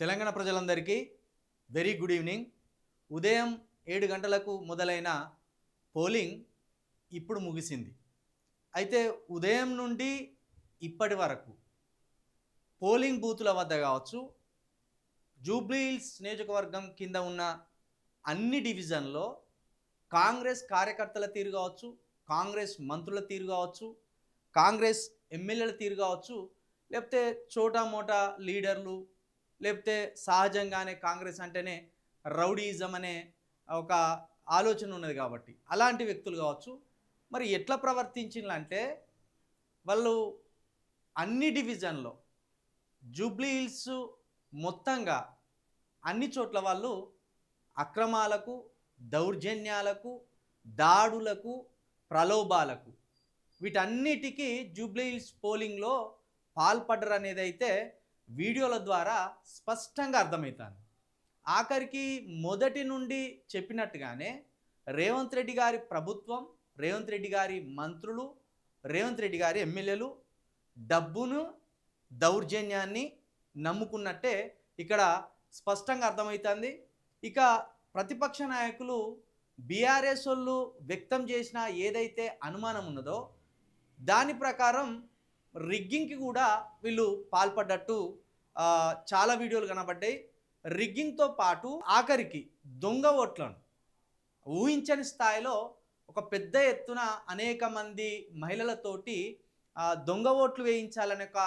తెలంగాణ ప్రజలందరికీ very good evening. ఉదయం 7 గంటలకు మొదలైన పోలింగ్ ఇప్పుడు ముగిసింది. అయితే ఉదయం నుండి ఇప్పటి వరకు పోలింగ్ బూతుల వద్ద కావచ్చు, జూబ్లీ హిల్స్ నియోజకవర్గం కింద ఉన్న అన్ని డివిజన్లో కాంగ్రెస్ కార్యకర్తల తీరు కావచ్చు, కాంగ్రెస్ మంత్రుల తీరు కావచ్చు, కాంగ్రెస్ ఎమ్మెల్యేల తీరు కావచ్చు, లేకపోతే చోటా మోటా లీడర్లు, లేకపోతే సహజంగానే కాంగ్రెస్ అంటేనే రౌడీయిజం అనే ఒక ఆలోచన ఉన్నది కాబట్టి అలాంటి వ్యక్తులు కావచ్చు. మరి ఎట్లా ప్రవర్తించిందంటే వాళ్ళు అన్ని డివిజన్లో జూబ్లీ హిల్స్ మొత్తంగా అన్ని చోట్ల వాళ్ళు అక్రమాలకు, దౌర్జన్యాలకు, దాడులకు, ప్రలోభాలకు వీటన్నిటికీ జూబ్లీ హిల్స్ పోలింగ్లో పాల్పడ్డరు అనేది అయితే వీడియోల ద్వారా స్పష్టంగా అర్థమవుతుంది. ఆఖరికి మొదటి నుండి చెప్పినట్టుగానే రేవంత్ రెడ్డి గారి ప్రభుత్వం, రేవంత్ రెడ్డి గారి మంత్రులు, రేవంత్ రెడ్డి గారి ఎమ్మెల్యేలు డబ్బును, దౌర్జన్యాన్ని నమ్ముకున్నట్టే ఇక్కడ స్పష్టంగా అర్థమవుతుంది. ఇక ప్రతిపక్ష నాయకులు బీఆర్ఎస్ వాళ్ళు వ్యక్తం చేసిన ఏదైతే అనుమానం ఉన్నదో దాని ప్రకారం రిగ్గింగ్కి కూడా వీళ్ళు పాల్పడ్డట్టు చాలా వీడియోలు కనబడ్డాయి. రిగ్గింగ్తో పాటు ఆఖరికి దొంగ ఓట్లను ఊహించని స్థాయిలో ఒక పెద్ద ఎత్తున అనేక మంది మహిళలతోటి దొంగ ఓట్లు వేయించాలనే ఒక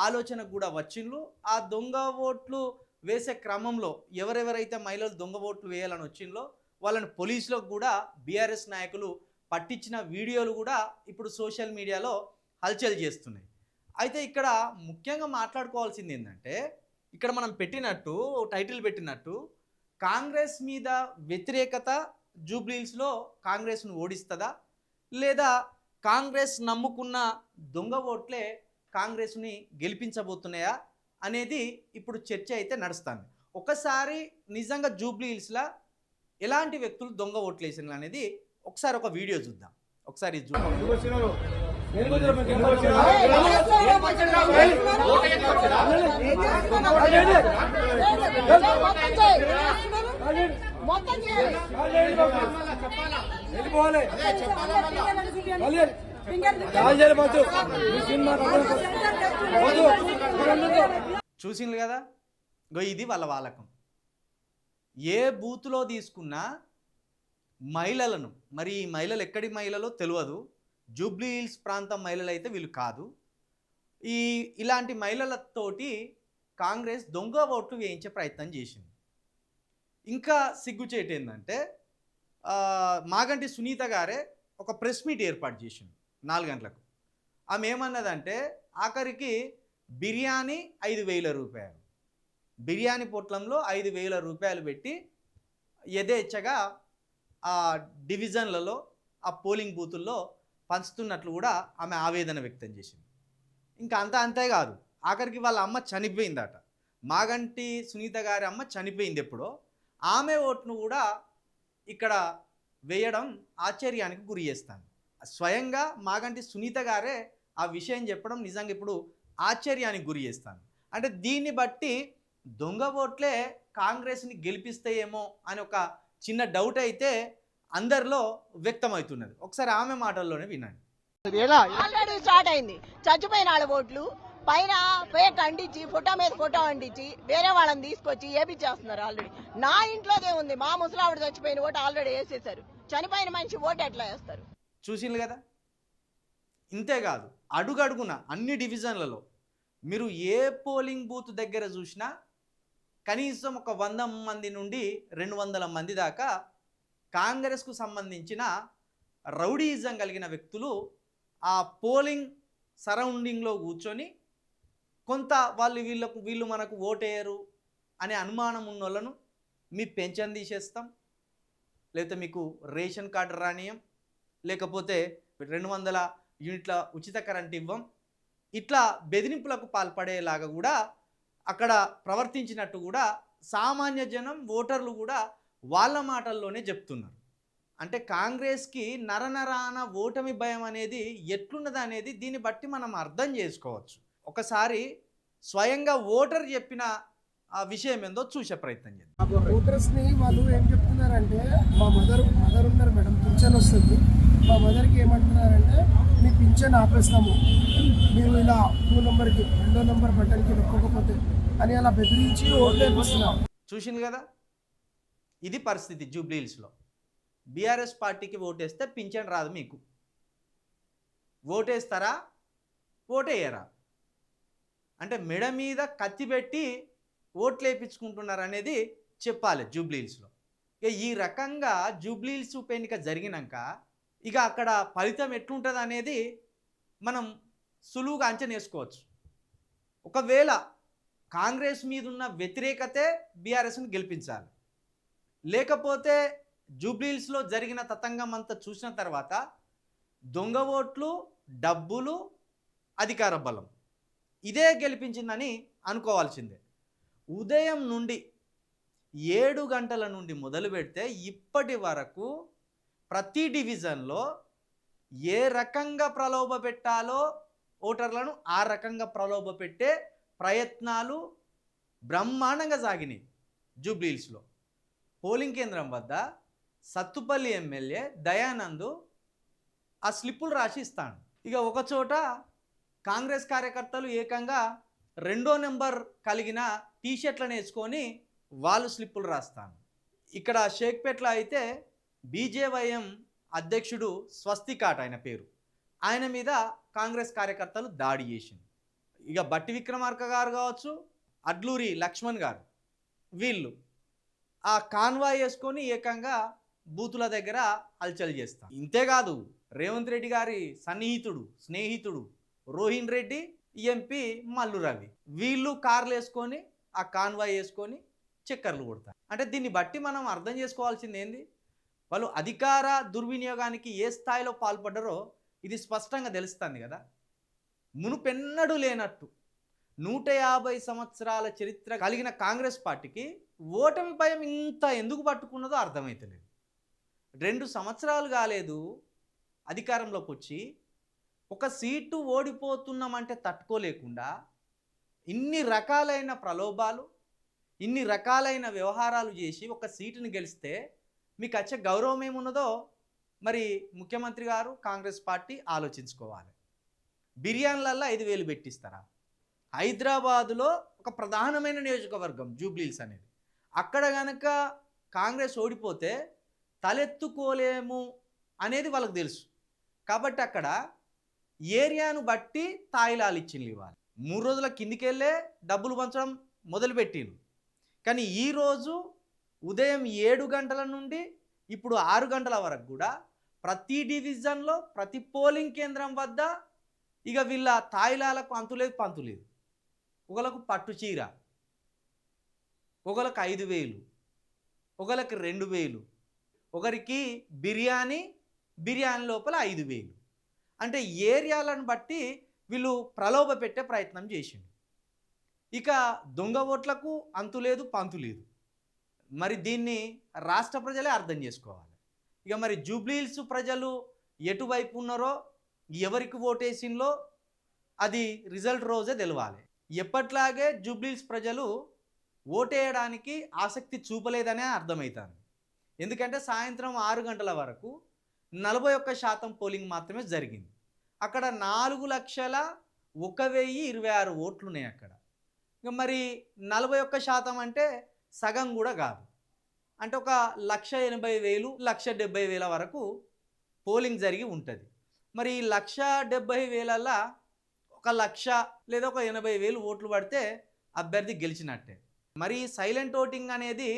ఆలోచన కూడా వచ్చిండ్రు. ఆ దొంగ ఓట్లు వేసే క్రమంలో ఎవరెవరైతే మహిళలు దొంగ ఓట్లు వేయాలని వచ్చిందో వాళ్ళని పోలీసులకు కూడా బీఆర్ఎస్ నాయకులు పట్టించిన వీడియోలు కూడా ఇప్పుడు సోషల్ మీడియాలో హల్చల్ చేస్తున్నాయి. అయితే ఇక్కడ ముఖ్యంగా మాట్లాడుకోవాల్సింది ఏంటంటే, ఇక్కడ మనం పెట్టినట్టు టైటిల్ పెట్టినట్టు కాంగ్రెస్ మీద వ్యతిరేకత జూబ్లీ హిల్స్లో కాంగ్రెస్ను ఓడిస్తుందా, లేదా కాంగ్రెస్ నమ్ముకున్న దొంగ ఓట్లే కాంగ్రెస్ని గెలిపించబోతున్నాయా అనేది ఇప్పుడు చర్చ అయితే నడుస్తుంది. ఒకసారి నిజంగా జూబ్లీ హిల్స్లో ఎలాంటి వ్యక్తులు దొంగ ఓట్లు వేసిన అనేది ఒకసారి ఒక వీడియో చూద్దాం. ఒకసారి చూసిండ్రు కదా, ఇది వాళ్ళ వాలకం. ఏ బూత్లో తీసుకున్నా మహిళలను, మరి ఈ మహిళలు ఎక్కడి మహిళలో తెలియదు, జూబ్లీ హిల్స్ ప్రాంతం మహిళలు అయితే వీళ్ళు కాదు. ఇలాంటి మహిళలతోటి కాంగ్రెస్ దొంగ ఓట్లు వేయించే ప్రయత్నం చేసింది. ఇంకా సిగ్గుచేటు ఏంటంటే మాగంటి సునీత గారే ఒక ప్రెస్ మీట్ ఏర్పాటు చేసింది 4 గంటలకు. ఆమె ఏమన్నదంటే ఆఖరికి బిర్యానీ 5,000 రూపాయలు, బిర్యానీ పొట్లంలో 5,000 రూపాయలు పెట్టి యథేచ్ఛగా ఆ డివిజన్లలో, ఆ పోలింగ్ బూతుల్లో పంచుతున్నట్లు కూడా ఆమె ఆవేదన వ్యక్తం చేసింది. ఇంకా అంతేకాదు, ఆఖరికి వాళ్ళ అమ్మ చనిపోయిందట. మాగంటి సునీత గారి అమ్మ చనిపోయింది ఎప్పుడో. ఆమె ఓటును కూడా ఇక్కడ వేయడం ఆశ్చర్యానికి గురి చేస్తాను. స్వయంగా మాగంటి సునీత గారే ఆ విషయం చెప్పడం నిజంగా ఇప్పుడు ఆశ్చర్యానికి గురి చేస్తాను. అంటే దీన్ని బట్టి దొంగ ఓట్లే కాంగ్రెస్ని గెలిపిస్తాయేమో అని ఒక చిన్న డౌట్ అయితే అందరిలో వ్యక్తమవుతున్నది. ఒకసారి ఆమె మాటల్లోనే వినండి. ఆల్రెడీ స్టార్ట్ అయింది. చచ్చిపోయిన వాళ్ళ ఓట్లు పైన ఫేక్ అంటించి, ఫోటో మీద ఫోటో అంటించి వేరే వాళ్ళని తీసుకొచ్చి ఏపిచ్చేస్తున్నారు. ఆల్రెడీ నా ఇంట్లోదే ఉంది, మా ముసలావిడ చచ్చిపోయిన ఓటు ఆల్రెడీ వేసేసారు. చనిపోయిన మనిషి ఓటు ఎట్లా వేస్తారు? చూసిండ్రు కదా. ఇంతేకాదు, అడుగడుగున అన్ని డివిజన్లలో మీరు ఏ పోలింగ్ బూత్ దగ్గర చూసినా కనీసం ఒక 100 మంది నుండి 200 మంది దాకా కాంగ్రెస్కు సంబంధించిన రౌడీయిజం కలిగిన వ్యక్తులు ఆ పోలింగ్ సరౌండింగ్లో కూర్చొని కొంత వీళ్ళు మనకు ఓటేయరు అనే అనుమానం ఉన్న వాళ్ళను మీ పెన్షన్ తీసేస్తాం, లేకపోతే మీకు రేషన్ కార్డు రానియం, లేకపోతే 200 యూనిట్ల ఉచిత కరెంట్ ఇవ్వం, ఇట్లా బెదిరింపులకు పాల్పడేలాగా కూడా అక్కడ ప్రవర్తించినట్టు కూడా సామాన్య జనం, ఓటర్లు కూడా వాళ్ళ మాటల్లోనే చెప్తున్నారు. అంటే కాంగ్రెస్కి నరనరాన ఓటమి భయం అనేది ఎట్లున్నది అనేది దీన్ని బట్టి మనం అర్థం చేసుకోవచ్చు. ఒకసారి స్వయంగా ఓటర్ చెప్పిన ఆ విషయం ఏందో చూసే ప్రయత్నం చేద్దాం. ఓటర్స్ ని వాళ్ళు ఏం చెప్తున్నారంటే, మా మదర్ ఉన్నారు మేడం, పింఛన్ వస్తుంది, మా మదర్కి ఏమంటున్నారంటే మీ పింఛన్ ఆపేస్తాము మీరు ఇలా 2 నెంబర్కి 2వ నెంబర్ బటన్కి నొక్కకపోతే అని అలా బెదిరించి ఓట్లు వేపిస్తున్నారు. చూసింది కదా, ఇది పరిస్థితి. జూబ్లీహిల్స్లో బీఆర్ఎస్ పార్టీకి ఓటేస్తే పింఛన్ రాదు. మీకు ఓటేస్తారా, ఓటేయరా అంటే మెడ మీద కత్తి పెట్టి ఓట్లు వేయించుకుంటున్నారు అనేది చెప్పాలి జూబ్లీహిల్స్లో. ఇక ఈ రకంగా జూబ్లీహిల్స్ ఉప ఎన్నిక జరిగినాక ఇక అక్కడ ఫలితం ఎట్లుంటుంది అనేది మనం సులువుగా అంచనా వేసుకోవచ్చు. ఒకవేళ కాంగ్రెస్ మీద ఉన్న వ్యతిరేకతే బీఆర్ఎస్ని గెలిపించాలి, లేకపోతే జూబ్లీహిల్స్లో జరిగిన తతంగం అంతా చూసిన తర్వాత దొంగ ఓట్లు, డబ్బులు, అధికార బలం ఇదే గెలిపించిందని అనుకోవాల్సిందే. ఉదయం నుండి 7 గంటల నుండి మొదలు పెడితే ఇప్పటి వరకు ప్రతి డివిజన్లో ఏ రకంగా ప్రలోభ పెట్టాలో ఓటర్లను ఆ రకంగా ప్రలోభ పెట్టే ప్రయత్నాలు బ్రహ్మాండంగా సాగినాయి. జూబ్లీహిల్స్లో పోలింగ్ కేంద్రం వద్ద సత్తుపల్లి ఎమ్మెల్యే దయానంద్ ఆ స్లిప్పులు రాసి ఇస్తాడు. ఇక ఒకచోట కాంగ్రెస్ కార్యకర్తలు ఏకంగా 2వ నెంబర్ కలిగిన టీషర్ట్లను వేసుకొని వాళ్ళు స్లిప్పులు రాస్తాను. ఇక్కడ షేక్పేట్లో అయితే బీజేవైఎం అధ్యక్షుడు స్వస్తికాట్ ఆయన పేరు, ఆయన మీద కాంగ్రెస్ కార్యకర్తలు దాడి చేసింది. ఇక బట్టి విక్రమార్క గారు కావచ్చు, అడ్లూరి లక్ష్మణ్ గారు, వీళ్ళు ఆ కాన్వాయ్ వేసుకొని ఏకంగా బూతుల దగ్గర హల్చల్ చేస్తాం. ఇంతేకాదు రేవంత్ రెడ్డి గారి సన్నిహితుడు స్నేహితుడు రోహిన్ రెడ్డి, ఎంపీ మల్లు రవి, వీళ్ళు కార్లు వేసుకొని ఆ కాన్వాయ్ వేసుకొని చక్కర్లు కొడతారు. అంటే దీన్ని బట్టి మనం అర్థం చేసుకోవాల్సింది ఏంది, వాళ్ళు అధికార దుర్వినియోగానికి ఏ స్థాయిలో పాల్పడ్డారో ఇది స్పష్టంగా తెలుస్తుంది కదా. మునుపెన్నడూ లేనట్టు 150 సంవత్సరాల చరిత్ర కలిగిన కాంగ్రెస్ పార్టీకి ఓటమి భయం ఇంత ఎందుకు పట్టుకున్నదో అర్థమైతలేదు. 2 సంవత్సరాలు కాలేదు అధికారంలోకి వచ్చి, ఒక సీటు ఓడిపోతున్నామంటే తట్టుకోలేకుండా ఇన్ని రకాలైన ప్రలోభాలు, ఇన్ని రకాలైన వ్యవహారాలు చేసి ఒక సీటుని గెలిస్తే మీకు వచ్చే గౌరవం ఏమున్నదో మరి ముఖ్యమంత్రి గారు కాంగ్రెస్ పార్టీ ఆలోచించుకోవాలి. బిర్యానీలల్లో 5,000 పెట్టిస్తారా? హైదరాబాదులో ఒక ప్రధానమైన నియోజకవర్గం జూబ్లీహిల్స్ అనేది, అక్కడ కనుక కాంగ్రెస్ ఓడిపోతే తలెత్తుకోలేము అనేది వాళ్ళకి తెలుసు. కాబట్టి అక్కడ ఏరియాను బట్టి తాయిలాలు ఇచ్చింది ఇవ్వాలి. 3 రోజుల కిందికి వెళ్ళే డబ్బులు పంచడం మొదలుపెట్టిండు. కానీ ఈరోజు ఉదయం 7 గంటల నుండి ఇప్పుడు 6 గంటల వరకు కూడా ప్రతి డివిజన్లో ప్రతి పోలింగ్ కేంద్రం వద్ద ఇక వీళ్ళ తాయిలాలకు అంతులేదు పంతులేదు. ఒకళ్ళకు పట్టు చీర, ఒకళ్ళకి 5,000, ఒకళ్ళకి 2,000, ఒకరికి బిర్యానీ లోపల 5,000. అంటే ఏరియాలను బట్టి వీళ్ళు ప్రలోభ పెట్టే ప్రయత్నం చేసిండు. ఇక దొంగ ఓట్లకు అంతులేదు పంతులేదు. మరి దీన్ని రాష్ట్ర ప్రజలే అర్థం చేసుకోవాలి. ఇక మరి జూబ్లీహిల్స్ ప్రజలు ఎటువైపు ఉన్నారో, ఎవరికి ఓటేసిందో అది రిజల్ట్ రోజే తెలవాలి. ఎప్పట్లాగే జూబ్లీహిల్స్ ప్రజలు ఓటేయడానికి ఆసక్తి చూపలేదనే అర్థమవుతుంది. ఎందుకంటే సాయంత్రం 6 గంటల వరకు 41% పోలింగ్ మాత్రమే జరిగింది. అక్కడ 4,01,026 ఓట్లు ఉన్నాయి అక్కడ. ఇక మరి 41% అంటే సగం కూడా కాదు. అంటే ఒక 1,80,000 1,70,000 వరకు పోలింగ్ జరిగి ఉంటుంది. మరి ఈ 1,70,000ల 1,00,000 లేదా ఒక 80,000 ఓట్లు పడితే అభ్యర్థి గెలిచినట్టే. మరి సైలెంట్ ఓటింగ్ అనేది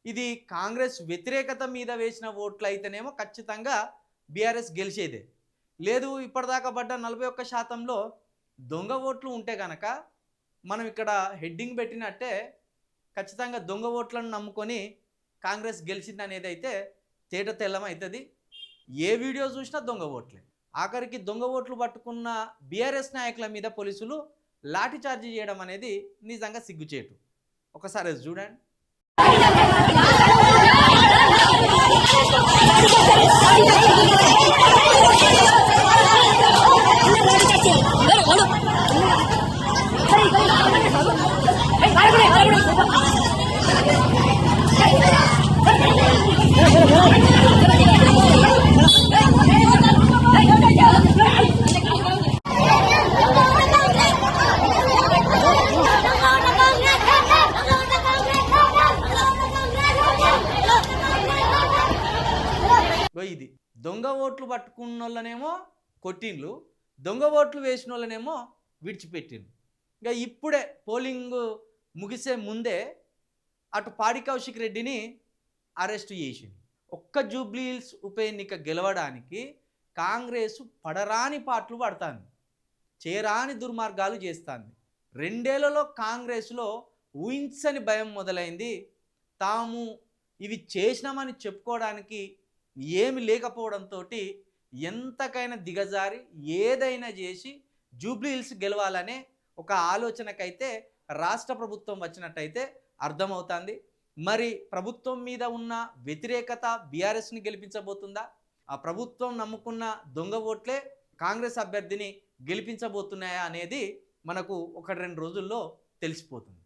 ఇది కాంగ్రెస్ వ్యతిరేకత మీద వేసిన ఓట్లు అయితేనేమో ఖచ్చితంగా బీఆర్ఎస్ గెలిచేదే. లేదు ఇప్పటిదాకా పడ్డ 41%లో దొంగ ఓట్లు ఉంటే కనుక మనం ఇక్కడ హెడ్డింగ్ పెట్టినట్టే ఖచ్చితంగా దొంగ ఓట్లను నమ్ముకొని కాంగ్రెస్ గెలిచింది అనేది అయితే తేట తెల్లం అవుతుంది. ఏ వీడియో చూసినా దొంగ ఓట్లే. ఆఖరికి దొంగ ఓట్లు పట్టుకున్న బీఆర్ఎస్ నాయకుల మీద పోలీసులు లాఠీ చార్జీ చేయడం అనేది నిజంగా సిగ్గుచేటు. ఒకసారి చూడండి. Hey, ఇది దొంగ ఓట్లు పట్టుకున్న వాళ్ళనేమో కొట్టిండ్లు, దొంగ ఓట్లు వేసిన వాళ్ళనేమో విడిచిపెట్టిండ్రు. ఇంకా ఇప్పుడే పోలింగ్ ముగిసే ముందే అటు పాడి కౌశిక్ రెడ్డిని అరెస్ట్ చేసింది. ఒక్క జూబ్లీ హిల్స్ ఉప ఎన్నిక గెలవడానికి కాంగ్రెస్ పడరాని పాటలు పడుతుంది, చేరాని దుర్మార్గాలు చేస్తుంది. 2 ఏళ్లలో కాంగ్రెస్లో ఊహించని భయం మొదలైంది. తాము ఇవి చేసినామని చెప్పుకోవడానికి ఏమి లేకపోవడంతో ఎంతకైనా దిగజారి ఏదైనా చేసి జూబ్లీ హిల్స్ గెలవాలనే ఒక ఆలోచనకైతే రాష్ట్ర ప్రభుత్వం వచ్చినట్టయితే అర్థమవుతుంది. మరి ప్రభుత్వం మీద ఉన్న వ్యతిరేకత బీఆర్ఎస్ని గెలిపించబోతుందా? ఆ ప్రభుత్వం నమ్ముకున్న దొంగ ఓట్లే కాంగ్రెస్ అభ్యర్థిని గెలిపించబోతున్నాయా అనేది మనకు 1-2 రోజుల్లో తెలిసిపోతుంది.